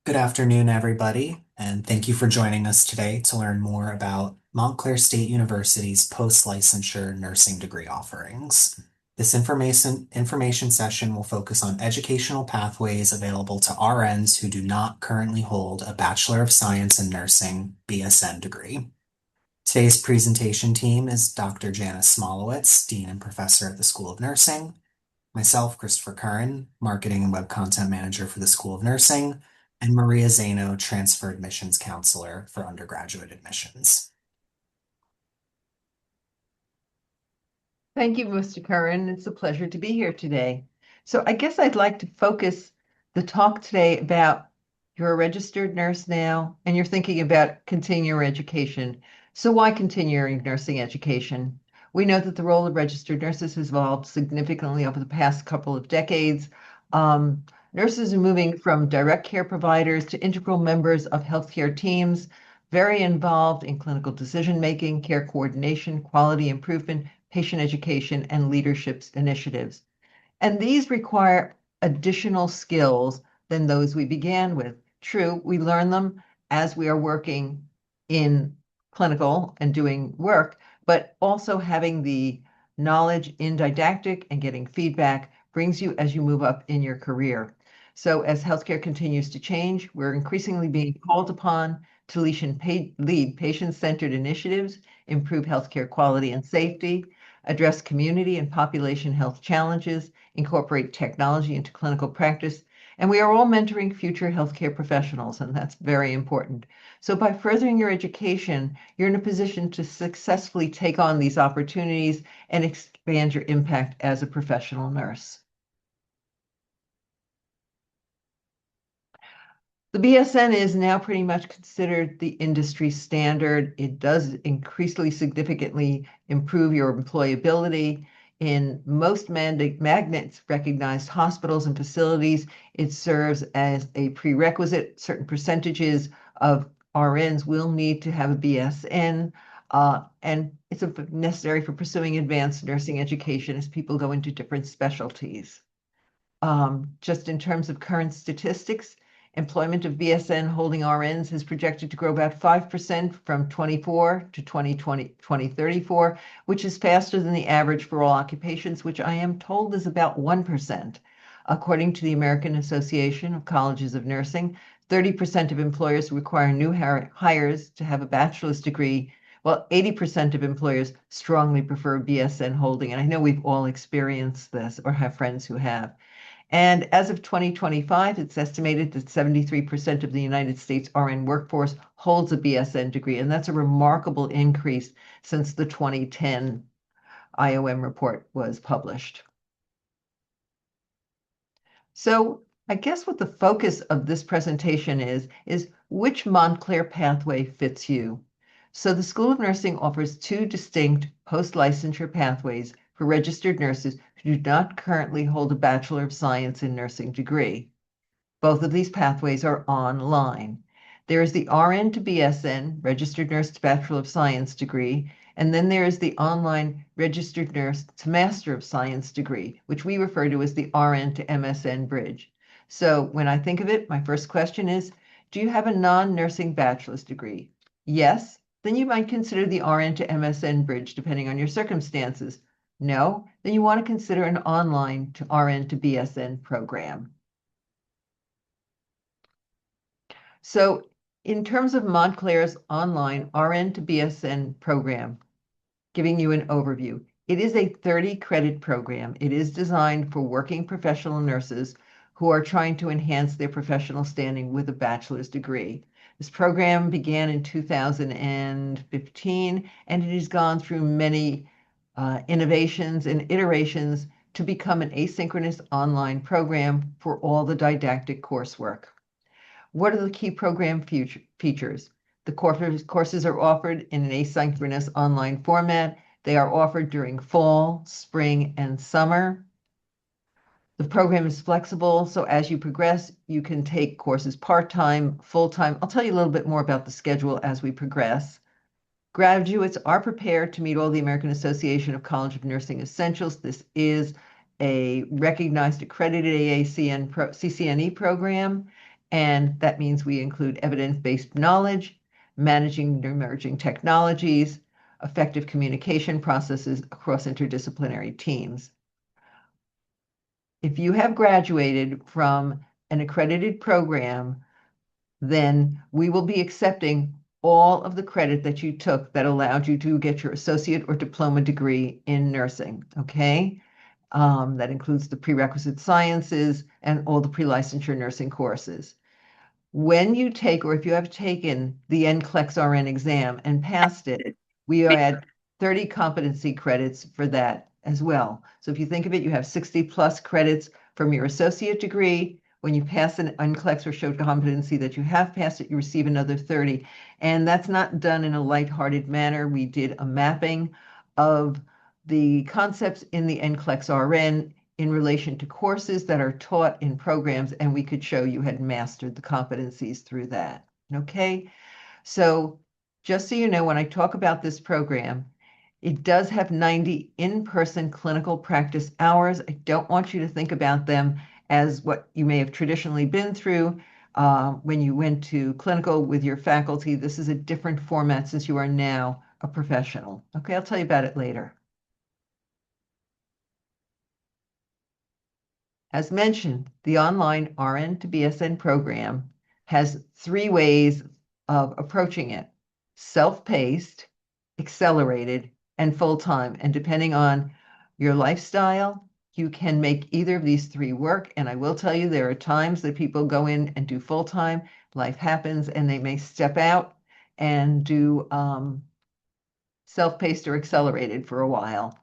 Good afternoon, everybody, and thank you for joining us today to learn more about Montclair State University's post-licensure nursing degree offerings. This information session will focus on educational pathways available to RNs who do not currently hold a Bachelor of Science in Nursing BSN degree. Today's presentation team is Dr. Janice Smolowitz, Dean and Professor at the School of Nursing, myself, Christopher Curran, Marketing and Web Content Manager for the School of Nursing, and Maria Zano, Transfer Admissions Counselor for undergraduate admissions. Thank you, Mr. Curran. It's a pleasure to be here today. So I guess I'd like to focus the talk today about you're a registered nurse now and you're thinking about continuing your education. So why continuing nursing education? We know that the role of registered nurses has evolved significantly over the past couple of decades. Nurses are moving from direct care providers to integral members of healthcare teams, very involved in clinical decision making, care coordination, quality improvement, patient education, and leadership initiatives. And these require additional skills than those we began with. True, we learn them as we are working in clinical and doing work, but also having the knowledge in didactic and getting feedback brings you as you move up in your career. So as healthcare continues to change, we're increasingly being called upon to lead patient-centered initiatives, improve healthcare quality and safety, address community and population health challenges, incorporate technology into clinical practice, and we are all mentoring future healthcare professionals, and that's very important. So by furthering your education, you're in a position to successfully take on these opportunities and expand your impact as a professional nurse. The BSN is now pretty much considered the industry standard. It does increasingly significantly improve your employability. In most magnets recognized hospitals and facilities, it serves as a prerequisite. Certain percentages of RNs will need to have a BSN, and it's necessary for pursuing advanced nursing education as people go into different specialties. Just in terms of current statistics, employment of BSN holding RNs is projected to grow about 5% from 24 to 2034, which is faster than the average for all occupations, which I am told is about 1%. According to the American Association of Colleges of Nursing, 30% of employers require new hires to have a bachelor's degree, while 80% of employers strongly prefer BSN holding. And I know we've all experienced this or have friends who have. And as of 2025, it's estimated that 73% of the United States RN workforce holds a BSN degree, and that's a remarkable increase since the 2010 IOM report was published. So I guess what the focus of this presentation is which Montclair pathway fits you. So the School of Nursing offers two distinct post-licensure pathways for registered nurses who do not currently hold a Bachelor of Science in Nursing degree. Both of these pathways are online. There is the RN to BSN, Registered Nurse to Bachelor of Science degree, and then there is the online Registered Nurse to Master of Science degree, which we refer to as the RN to MSN bridge. So when I think of it, my first question is, do you have a non-nursing bachelor's degree? Yes, then you might consider the RN to MSN bridge depending on your circumstances. No, then you want to consider an online to RN to BSN program. So in terms of Montclair's online RN to BSN program, giving you an overview, it is a 30 credit program. It is designed for working professional nurses who are trying to enhance their professional standing with a bachelor's degree. This program began in 2015, and it has gone through many innovations and iterations to become an asynchronous online program for all the didactic coursework. What are the key program features? The courses are offered in an asynchronous online format. They are offered during fall, spring, and summer. The program is flexible, so as you progress, you can take courses part-time, full-time. I'll tell you a little bit more about the schedule as we progress. Graduates are prepared to meet all the American Association of College of Nursing essentials. This is a recognized accredited CCNE program, And that means we include evidence-based knowledge, managing emerging technologies, effective communication processes across interdisciplinary teams. If you have graduated from an accredited program, then we will be accepting all of the credit that you took that allowed you to get your associate or diploma degree in nursing, okay? That includes the prerequisite sciences and all the pre-licensure nursing courses. When you take, or if you have taken the NCLEX RN exam and passed it, we add 30 competency credits for that as well. So if you think of it, you have 60 plus credits from your associate degree. When you pass an NCLEX or show competency that you have passed it, you receive another 30. And that's not done in a lighthearted manner. We did a mapping of the concepts in the NCLEX RN in relation to courses that are taught in programs, and we could show you had mastered the competencies through that. Okay, so just so you know, when I talk about this program, it does have 90 in-person clinical practice hours. I don't want you to think about them as what you may have traditionally been through when you went to clinical with your faculty. This is a different format since you are now a professional. Okay, I'll tell you about it later. As mentioned, the online RN to BSN program has three ways of approaching it: self-paced, accelerated, and full-time. And depending on your lifestyle, you can make either of these three work. And I will tell you, there are times that people go in and do full-time, life happens, and they may step out and do self-paced or accelerated for a while.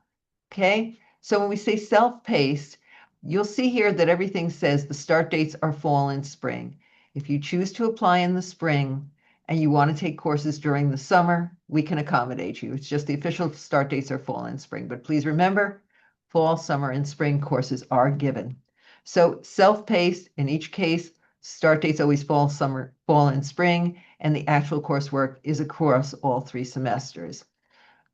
Okay, so when we say self-paced, you'll see here that everything says the start dates are fall and spring. If you choose to apply in the spring and you want to take courses during the summer, we can accommodate you. It's just the official start dates are fall and spring. But please remember, fall, summer, and spring courses are given. So self-paced, in each case, start dates always fall, summer, fall, and spring, and the actual coursework is across all 3 semesters.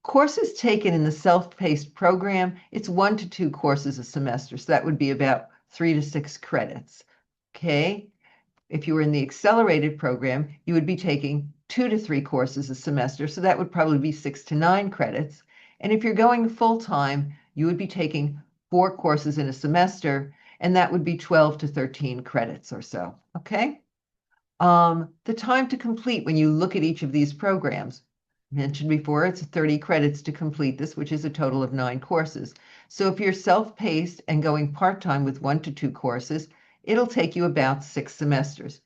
Courses taken in the self-paced program, it's 1 to 2 courses a semester. So that would be about 3 to 6 credits. Okay. If you were in the accelerated program, you would be taking 2 to 3 courses a semester. So that would probably be 6 to 9 credits. And if you're going full-time, you would be taking 4 courses in a semester, and that would be 12 to 13 credits or so. Okay. The time to complete when you look at each of these programs, mentioned before, it's 30 credits to complete this, which is a total of 9 courses. So if you're self-paced and going part-time with 1 to 2 courses, it'll take you about 6 semesters,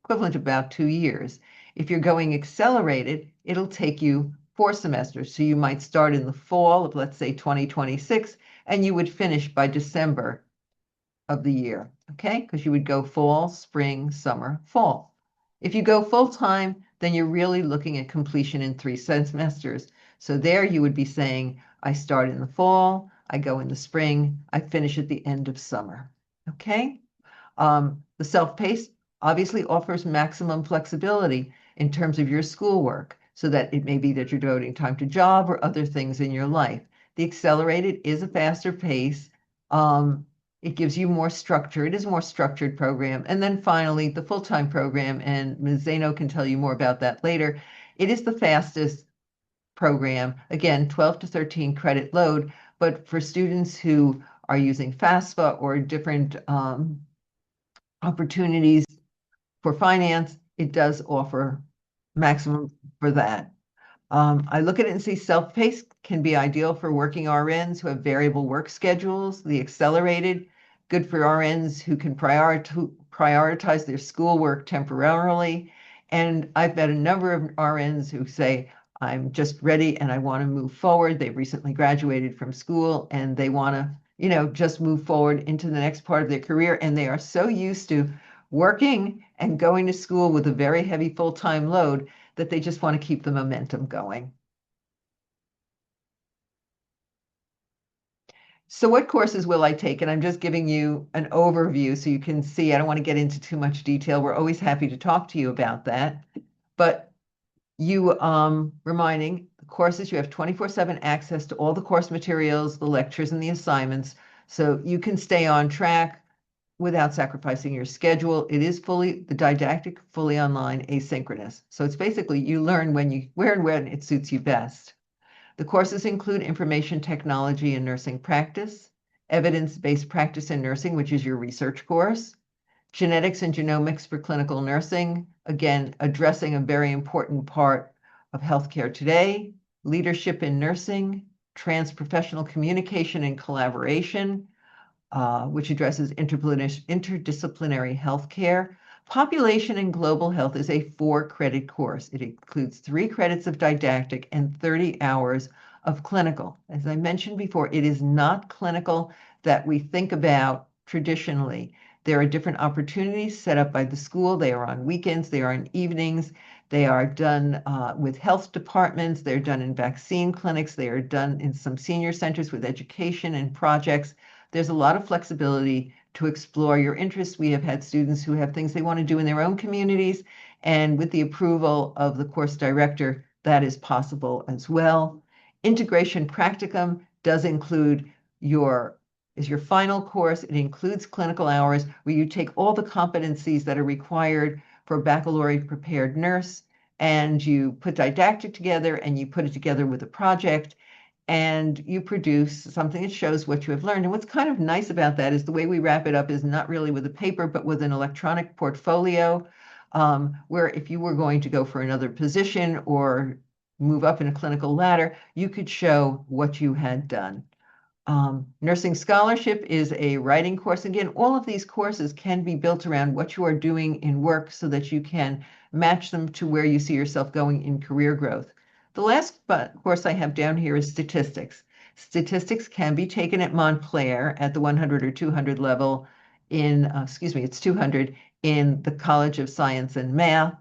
equivalent to about 2 years. If you're going accelerated, it'll take you 4 semesters. So you might start in the fall of, let's say, 2026, and you would finish by December of the year, okay? Because you would go fall, spring, summer, fall. If you go full-time, then you're really looking at completion in 3 semesters. So there you would be saying, I start in the fall, I go in the spring, I finish at the end of summer, okay? The self-paced obviously offers maximum flexibility in terms of your schoolwork, so that it may be that you're devoting time to job or other things in your life. The accelerated is a faster pace. It gives you more structure. It is a more structured program. And then finally, the full-time program, and Ms. Zeno can tell you more about that later. It is the fastest program. Again, 12 to 13 credit load, but for students who are using FAFSA or different opportunities for finance, it does offer maximum for that. I look at it and see self-paced can be ideal for working RNs who have variable work schedules. The accelerated, good for RNs who can prioritize their schoolwork temporarily. And I've met a number of RNs who say, I'm just ready and I want to move forward. They've recently graduated from school and they want to, just move forward into the next part of their career. And they are so used to working and going to school with a very heavy full-time load that they just want to keep the momentum going. So what courses will I take? And I'm just giving you an overview so you can see. I don't want to get into too much detail. We're always happy to talk to you about that. But you reminding the courses, you have 24/7 access to all the course materials, the lectures, and the assignments. So you can stay on track. without sacrificing your schedule. It is the didactic, fully online, asynchronous. So it's basically you learn where and when it suits you best. The courses include information technology and nursing practice, evidence-based practice in nursing, which is your research course, genetics and genomics for clinical nursing, again, addressing a very important part of healthcare today, leadership in nursing, transprofessional communication and collaboration, which addresses interdisciplinary healthcare. Population and Global Health is a 4-credit course. It includes 3 credits of didactic and 30 hours of clinical. As I mentioned before, it is not clinical that we think about traditionally. There are different opportunities set up by the school. They are on weekends, they are on evenings, they are done with health departments, they're done in vaccine clinics, they are done in some senior centers with education and projects. There's a lot of flexibility to explore your interests. We have had students who have things they want to do in their own communities, and with the approval of the course director, that is possible as well. Integration practicum does include your final course. It includes clinical hours where you take all the competencies that are required for a baccalaureate prepared nurse, and you put didactic together and you put it together with a project, and you produce something that shows what you have learned. And what's kind of nice about that is the way we wrap it up is not really with a paper, but with an electronic portfolio, where if you were going to go for another position or move up in a clinical ladder, you could show what you had done. Nursing Scholarship is a writing course. Again, all of these courses can be built around what you are doing in work so that you can match them to where you see yourself going in career growth. The last course I have down here is statistics. Statistics can be taken at Montclair at the 100 or 200 level it's 200 in the College of Science and Math.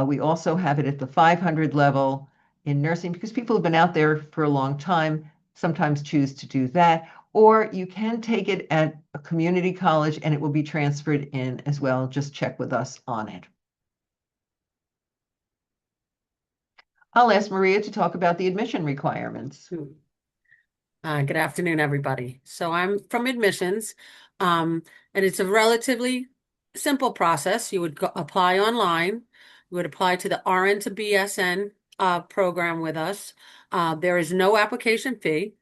We also have it at the 500 level in nursing because people have been out there for a long time, sometimes choose to do that. Or you can take it at a community college and it will be transferred in as well. Just check with us on it. I'll ask Maria to talk about the admission requirements. Good afternoon, everybody. So I'm from admissions, and it's a relatively simple process. You would apply online. You would apply to the RN to BSN program with us. There is no application fee.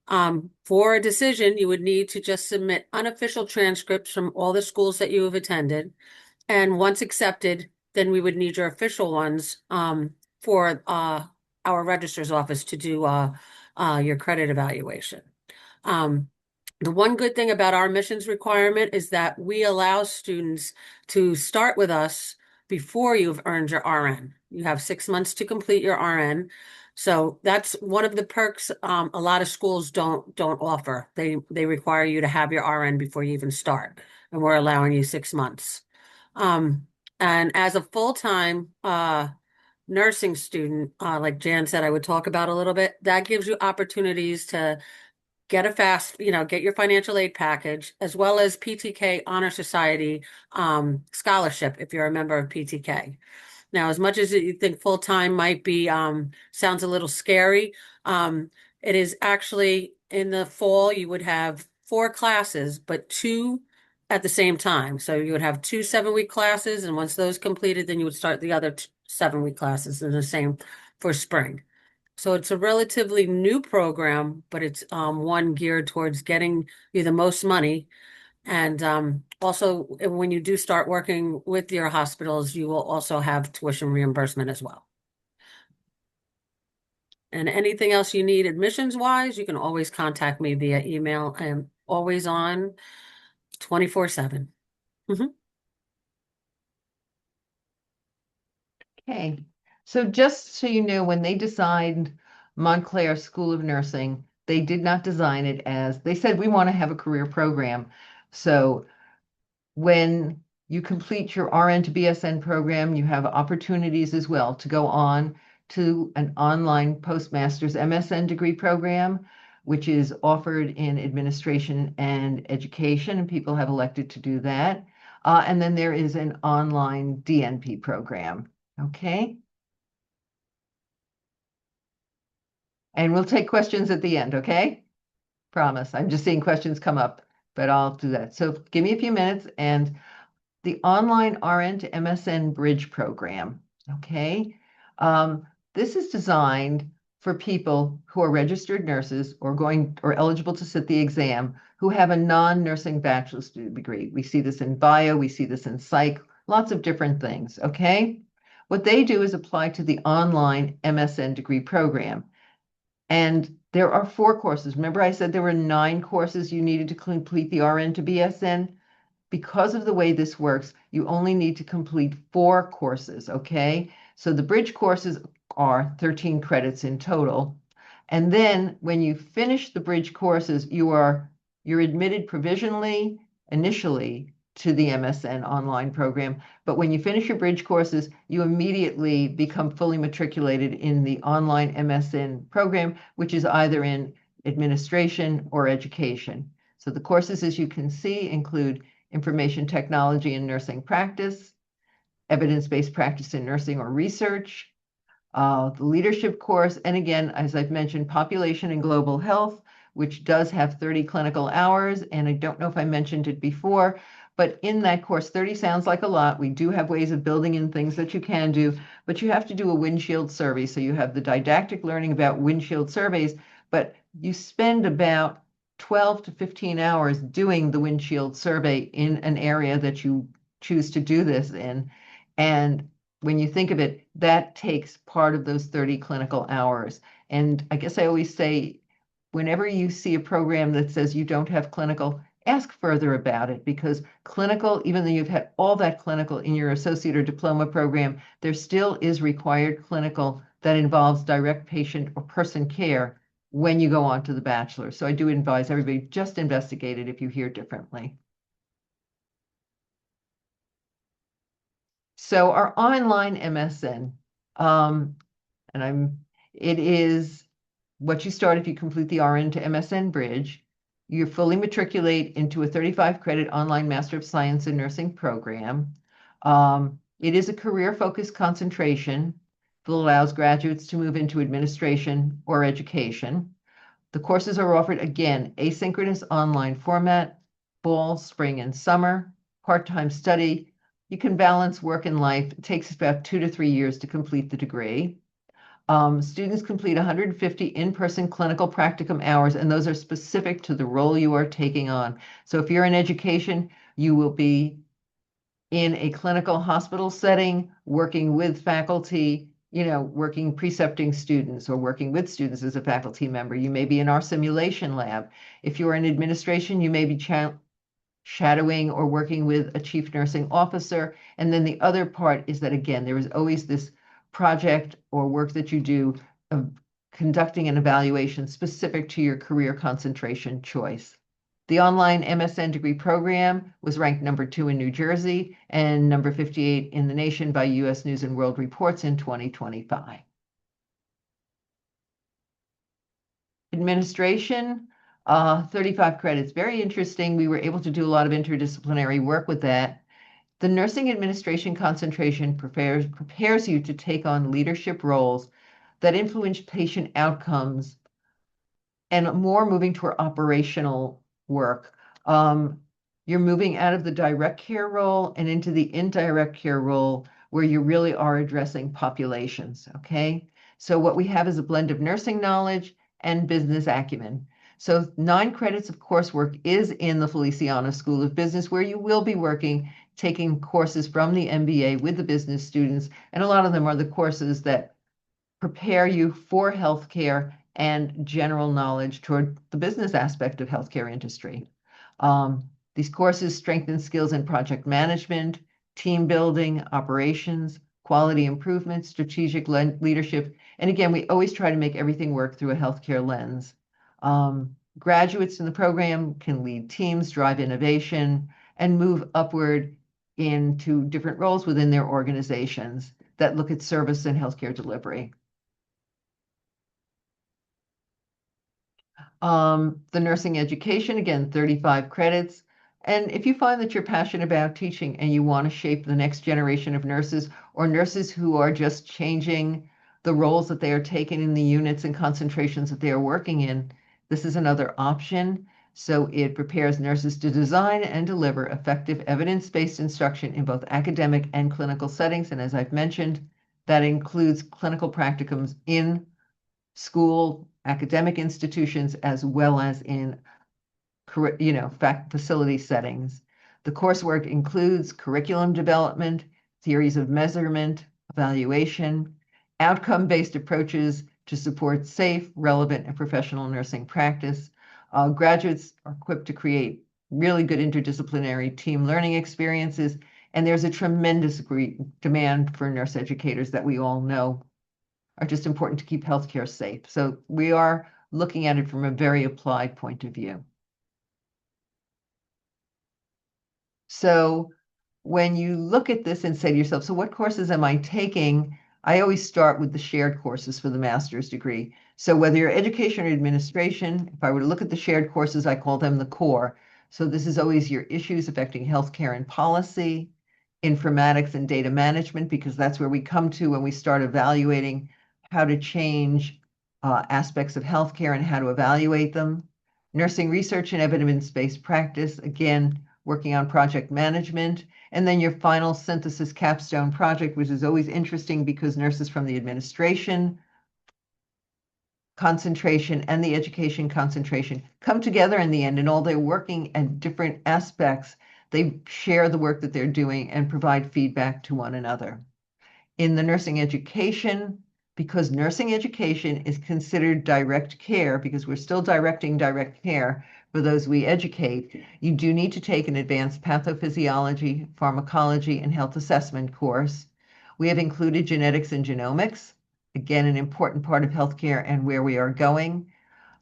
For a decision, you would need to just submit unofficial transcripts from all the schools that you have attended. And once accepted, then we would need your official ones for our registrar's office to do your credit evaluation. The one good thing about our admissions requirement is that we allow students to start with us before you've earned your RN. You have 6 months to complete your RN. So that's one of the perks a lot of schools don't offer. They require you to have your RN before you even start, and we're allowing you 6 months. And as a full-time nursing student, like Jan said, I would talk about a little bit, that gives you opportunities to get get your financial aid package, as well as PTK Honor Society scholarship if you're a member of PTK. Now, as much as you think full-time might be, sounds a little scary, it is actually in the fall, you would have 4 classes, but 2 at the same time. So you would have 2 7-week classes, and once those completed, then you would start the other 7-week classes, and the same for spring. So it's a relatively new program, but it's one geared towards getting you the most money. And also, when you do start working with your hospitals, you will also have tuition reimbursement as well. And anything else you need admissions wise, you can always contact me via email. I am always on 24/7. Okay, so just so you know, when they designed Montclair School of Nursing, they did not design it as, they said, we want to have a career program. So when you complete your RN to BSN program, you have opportunities as well to go on to an online postmaster's MSN degree program, which is offered in administration and education, and people have elected to do that. And then there is an online DNP program. Okay. And we'll take questions at the end, okay? Promise. I'm just seeing questions come up. but I'll do that. So give me a few minutes and the online RN to MSN bridge program. Okay. This is designed for people who are registered nurses or going or eligible to sit the exam who have a non-nursing bachelor's degree. We see this in bio, we see this in psych, lots of different things. Okay. What they do is apply to the online MSN degree program. And there are 4 courses. Remember, I said there were 9 courses you needed to complete the RN to BSN? Because of the way this works, you only need to complete 4 courses, okay? So the bridge courses are 13 credits in total. And then when you finish the bridge courses, you're admitted provisionally initially to the MSN online program. But when you finish your bridge courses, you immediately become fully matriculated in the online MSN program, which is either in administration or education. So the courses, as you can see, include information technology and nursing practice, evidence-based practice in nursing or research, the leadership course, and again, as I've mentioned, population and global health, which does have 30 clinical hours. And I don't know if I mentioned it before, but in that course, 30 sounds like a lot. We do have ways of building in things that you can do, but you have to do a windshield survey. So you have the didactic learning about windshield surveys, but you spend about 12 to 15 hours doing the windshield survey in an area that you choose to do this in. And when you think of it, that takes part of those 30 clinical hours. And I guess I always say, whenever you see a program that says you don't have clinical, ask further about it because clinical, even though you've had all that clinical in your associate or diploma program, there still is required clinical that involves direct patient or person care when you go on to the bachelor. So I do advise everybody just investigate it if you hear differently. So our online MSN, it is what you start if you complete the RN to MSN bridge. You fully matriculate into a 35 credit online Master of Science in Nursing program. It is a career focused concentration that allows graduates to move into administration or education. The courses are offered again, asynchronous online format, fall, spring, and summer, part-time study. You can balance work and life. It takes about 2 to 3 years to complete the degree. Students complete 150 in-person clinical practicum hours, and those are specific to the role you are taking on. So if you're in education, you will be in a clinical hospital setting, working with faculty, working precepting students or working with students as a faculty member. You may be in our simulation lab. If you're in administration, you may be shadowing or working with a chief nursing officer. And then the other part is that, again, there is always this project or work that you do of conducting an evaluation specific to your career concentration choice. The online MSN degree program was ranked number 2 in New Jersey and number 58 in the nation by U.S. News and World Reports in 2025. Administration, 35 credits. Very interesting. We were able to do a lot of interdisciplinary work with that. The nursing administration concentration prepares you to take on leadership roles that influence patient outcomes and more moving toward operational work. You're moving out of the direct care role and into the indirect care role where you really are addressing populations, okay? So what we have is a blend of nursing knowledge and business acumen. So 9 credits of coursework is in the Feliciano School of Business where you will be working, taking courses from the MBA with the business students, and a lot of them are the courses that prepare you for healthcare and general knowledge toward the business aspect of healthcare industry. These courses strengthen skills in project management, team building, operations, quality improvement, strategic leadership. And again, we always try to make everything work through a healthcare lens. Graduates in the program can lead teams, drive innovation, and move upward into different roles within their organizations that look at service and healthcare delivery. The nursing education, again, 35 credits. And if you find that you're passionate about teaching and you want to shape the next generation of nurses or nurses who are just changing the roles that they are taking in the units and concentrations that they are working in, this is another option. So it prepares nurses to design and deliver effective evidence-based instruction in both academic and clinical settings. And as I've mentioned, that includes clinical practicums in school, academic institutions, as well as in facility settings. The coursework includes curriculum development, theories of measurement, evaluation, outcome-based approaches to support safe, relevant, and professional nursing practice. Graduates are equipped to create really good interdisciplinary team learning experiences, and there's a tremendous demand for nurse educators that we all know are just important to keep healthcare safe. So we are looking at it from a very applied point of view. So when you look at this and say to yourself, so what courses am I taking? I always start with the shared courses for the master's degree. So whether you're education or administration, if I were to look at the shared courses, I call them the core. So this is always your issues affecting healthcare and policy, informatics and data management, because that's where we come to when we start evaluating how to change aspects of healthcare and how to evaluate them. Nursing research and evidence-based practice, again, working on project management, and then your final synthesis capstone project, which is always interesting because nurses from the administration concentration and the education concentration come together in the end, and all they're working at different aspects, they share the work that they're doing and provide feedback to one another. In the nursing education, because nursing education is considered direct care, because we're still directing direct care for those we educate, you do need to take an advanced pathophysiology, pharmacology, and health assessment course. We have included genetics and genomics, again, an important part of healthcare and where we are going.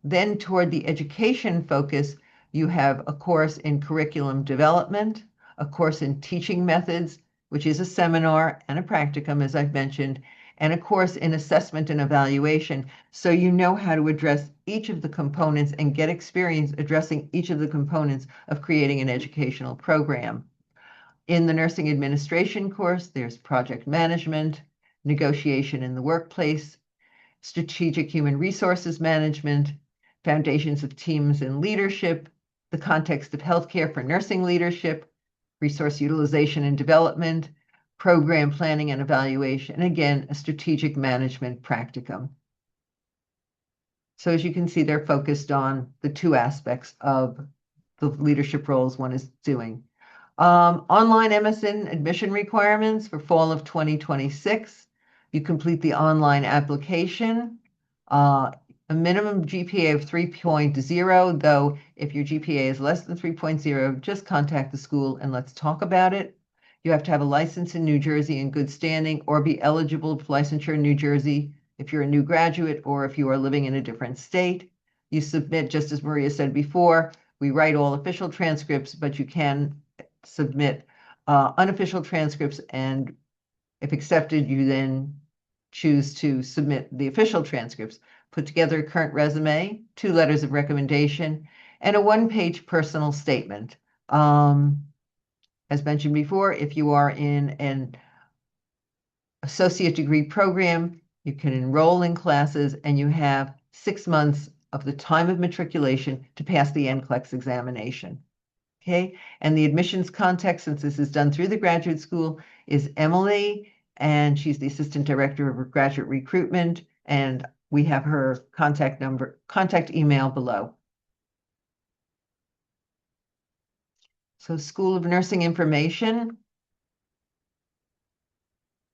Then toward the education focus, you have a course in curriculum development, a course in teaching methods, which is a seminar and a practicum, as I've mentioned, and a course in assessment and evaluation. So you know how to address each of the components and get experience addressing each of the components of creating an educational program. In the nursing administration course, there's project management, negotiation in the workplace, strategic human resources management, foundations of teams and leadership, the context of healthcare for nursing leadership, resource utilization and development, program planning and evaluation, and again, a strategic management practicum. So as you can see, they're focused on the two aspects of the leadership roles one is doing. Online MSN admission requirements for fall of 2026. You complete the online application. A minimum GPA of 3.0, though if your GPA is less than 3.0, just contact the school and let's talk about it. You have to have a license in New Jersey in good standing or be eligible for licensure in New Jersey if you're a new graduate or if you are living in a different state. You submit, just as Maria said before, we write all official transcripts, but you can submit unofficial transcripts, and if accepted, you then choose to submit the official transcripts. Put together a current resume, 2 letters of recommendation, and a 1-page personal statement. As mentioned before, if you are in an associate degree program, you can enroll in classes and you have 6 months of the time of matriculation to pass the NCLEX examination. Okay, and the admissions contact, since this is done through the graduate school, is Emily, and she's the Assistant Director of Graduate Recruitment, and we have her contact email below. So School of Nursing information.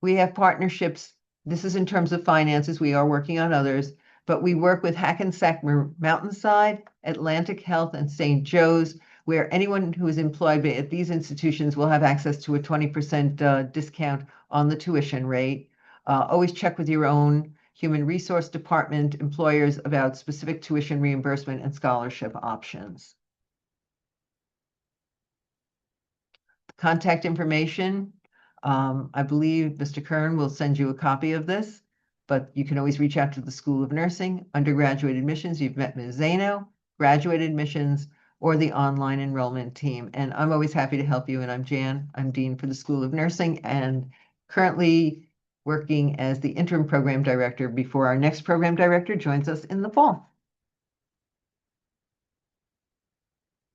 We have partnerships. This is in terms of finances. We are working on others, but we work with Hackensack Mountainside, Atlantic Health, and St. Joe's, where anyone who is employed at these institutions will have access to a 20% discount on the tuition rate. Always check with your own human resource department employers about specific tuition reimbursement and scholarship options. Contact information. I believe Mr. Kern will send you a copy of this, but you can always reach out to the School of Nursing. Undergraduate admissions, you've met Ms. Zano, graduate admissions, or the online enrollment team. And I'm always happy to help you. And I'm Jan. I'm Dean for the School of Nursing and currently working as the interim program director before our next program director joins us in the fall.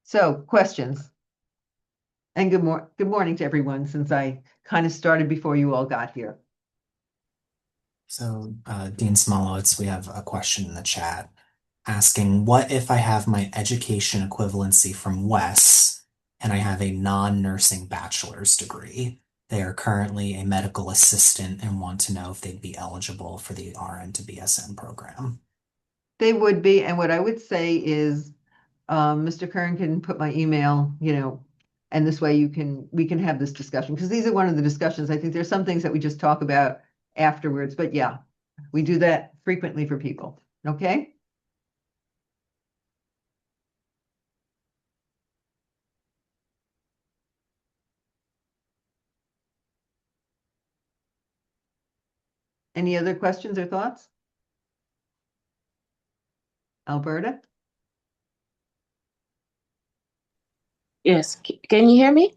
So questions and good morning to everyone since I kind of started before you all got here. So, Dean Smolowitz, we have a question in the chat asking, what if I have my education equivalency from Wes and I have a non-nursing bachelor's degree? They are currently a medical assistant and want to know if they'd be eligible for the RN to BSN program. They would be, and what I would say is Mr. Kern can put my email, and this way we can have this discussion because these are one of the discussions. I think there's some things that we just talk about afterwards, but yeah, we do that frequently for people. Okay. Any other questions or thoughts? Alberta? Yes, can you hear me?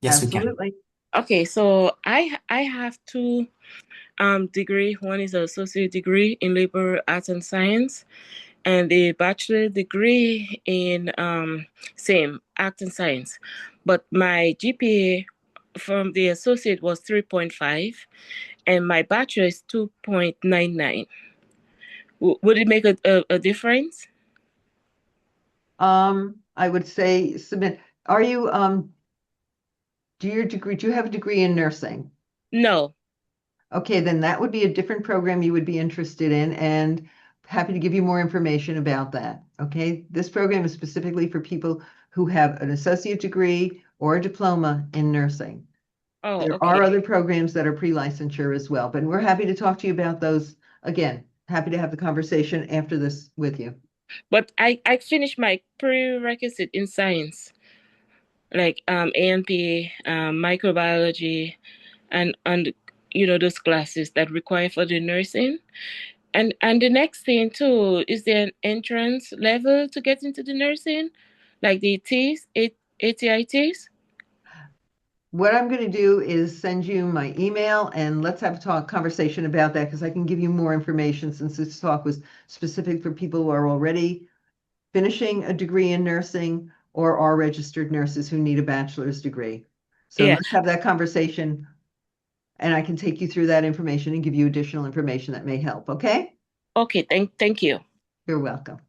Yes, we can. Absolutely. Okay, so I have two degree. One is an associate degree in liberal arts and science, and a bachelor degree in same art and science. But my GPA from the associate was 3.5, and my bachelor is 2.99. Would it make a difference? I would say submit. Are you do you have a degree in nursing? No. Okay, then that would be a different program you would be interested in, and happy to give you more information about that. Okay, this program is specifically for people who have an associate degree or a diploma in nursing. Oh, There are okay. other programs that are pre-licensure as well, but we're happy to talk to you about those. Again, happy to have the conversation after this with you. But I finished my prerequisite in science, like ANP, microbiology, and those classes that require for the nursing. And the next thing too, is there an entrance level to get into the nursing, like the TS, ATITs? What I'm going to do is send you my email and let's have a conversation about that because I can give you more information since this talk was specific for people who are already finishing a degree in nursing or are registered nurses who need a bachelor's degree. So Yeah. let's have that conversation and I can take you through that information and give you additional information that may help. Okay? Okay. Thank you. You're welcome.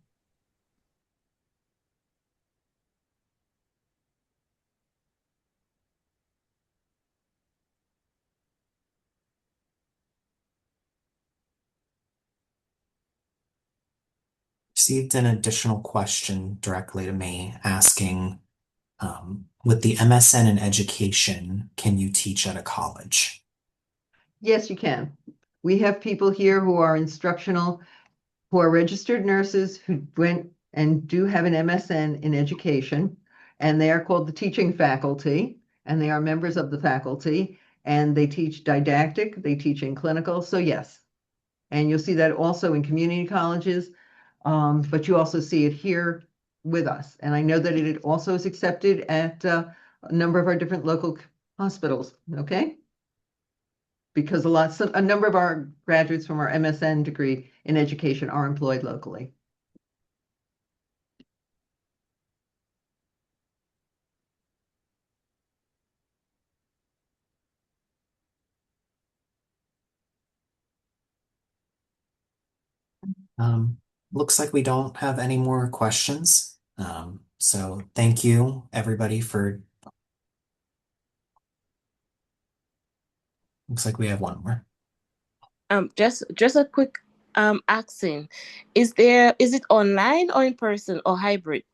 Received an additional question directly to me asking, with the MSN in education, can you teach at a college? Yes, you can. We have people here who are instructional, who are registered nurses who went and do have an MSN in education, and they are called the teaching faculty, and they are members of the faculty, and they teach didactic, they teach in clinical. So yes, and you'll see that also in community colleges, but you also see it here with us. And I know that it also is accepted at a number of our different local hospitals. Okay. Because a number of our graduates from our MSN degree in education are employed locally. Um, Looks like we don't have any more questions. So thank you, everybody, for. Looks like we have one more. Just a quick asking. Is it online or in person or hybrid?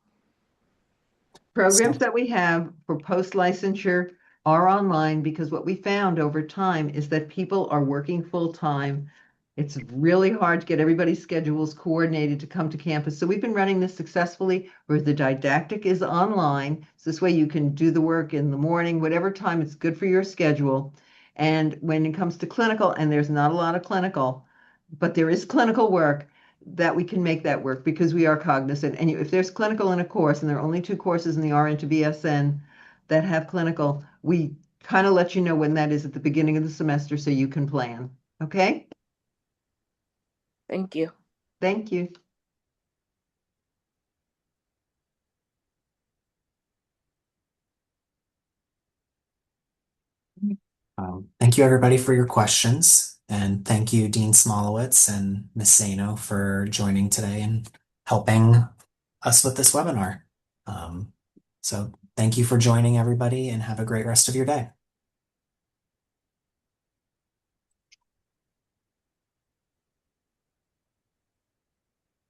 Programs So, that we have for post-licensure are online because what we found over time is that people are working full-time. It's really hard to get everybody's schedules coordinated to come to campus. So we've been running this successfully where the didactic is online. So this way you can do the work in the morning, whatever time it's good for your schedule. And when it comes to clinical, and there's not a lot of clinical, but there is clinical work, that we can make that work because we are cognizant. And if there's clinical in a course, and there are only two courses in the RN to BSN that have clinical, we kind of let you know when that is at the beginning of the semester so you can plan. Okay? Thank you. Thank you. Thank you everybody for your questions, and thank you Dean Smolowitz and Ms. Sano for joining today and helping us with this webinar. So thank you for joining everybody and have a great rest of your day.